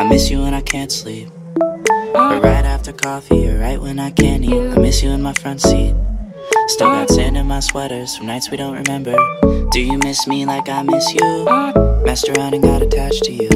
miss you when I can't sleep, or right after coffee, or right when I can't eat. I miss you in my front seat. Still got sand in my sweaters from nights we don't remember. Do you miss me like I miss you? Messed around and got attached to you.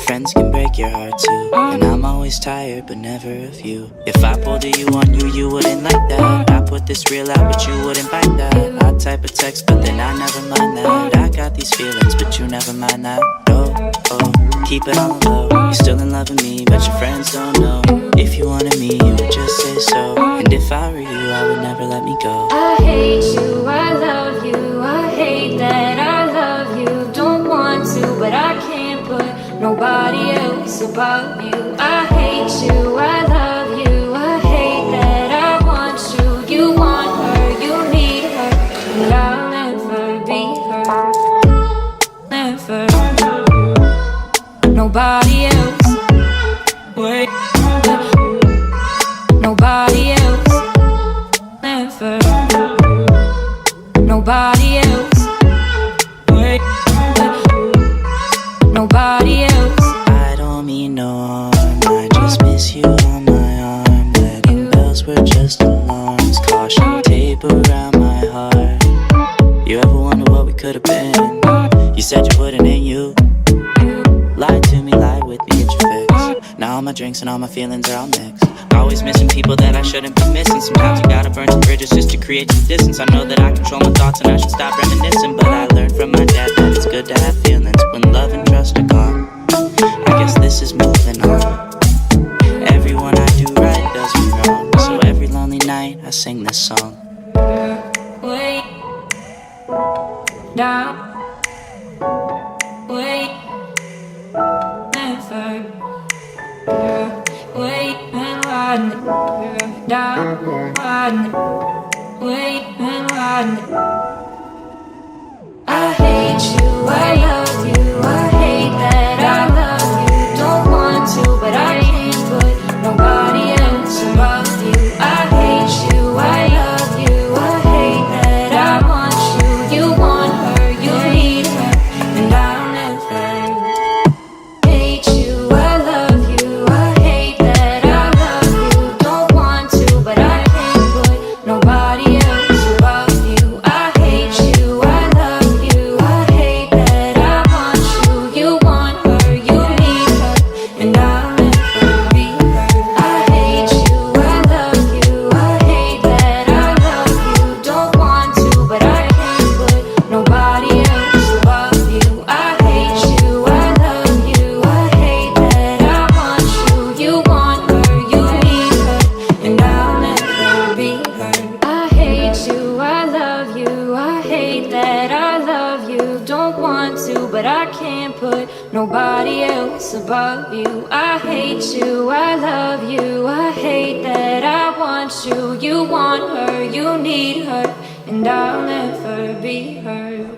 Friends can break your heart too, and I'm always tired but never of you. If I pulled a you on you, you wouldn't like that. I put this real out but you wouldn't bite that. I type a text but then I never mind that. I got these feelings but you never mind that. Oh, keep it on the low. You're still in love with me but your friends don't know. If you wanted me, you would just say so. And if I were you, I would never let me go. I hate you, I love you, I hate that I love you. Don't want to, but I can't put nobody else above you. I hate you, I love you, I hate that I want you. You want her, you need her, and I'll never be her. Never. Nobody else. Wait. Nobody else. Never. Nobody else. Wait. Nobody else. I don't mean no harm, I just miss you on my arm. Wedding bells were just alarms, caution tape around my heart. You ever wonder what we could have been? You said you wouldn't, and you lied to me, lied with me, get your fix. Now all my drinks and all my feelings are all mixed. Always missing people that I shouldn't be missing. Sometimes you gotta burn some bridges just to create some distance. I know that I control my thoughts and I should stop reminiscing, but I learned from my dad that it's good to have feelings when love and trust are gone. I guess this is moving on. Everyone I do right does me wrong, so every lonely night I sing this song. Wait. Down. Wait. Never. Wait and run. Down. Run. Wait and run. I hate you, I love you, I hate that I love you. Don't want to, but I can't put nobody else above you. I hate you, I love you, I hate that I want you. You want her, you need her, and I'll never hate you. I love you, I hate that I love you. Don't want to, but I can't put nobody else above you. I hate you, I love you, I hate that I want you. You want her, you need her, and I'll never be her. I hate you, I love you, I hate that I love you. Don't want to, but I can't put nobody else above you. I hate you, I love you, I hate that I want you. You want her, you need her, and I'll never be her. I hate you, I love you, I hate that I love you. Don't want to, but I can't put nobody else above you. I hate you, I love you, I hate that I want you. You want her, you need her, and I'll never be her.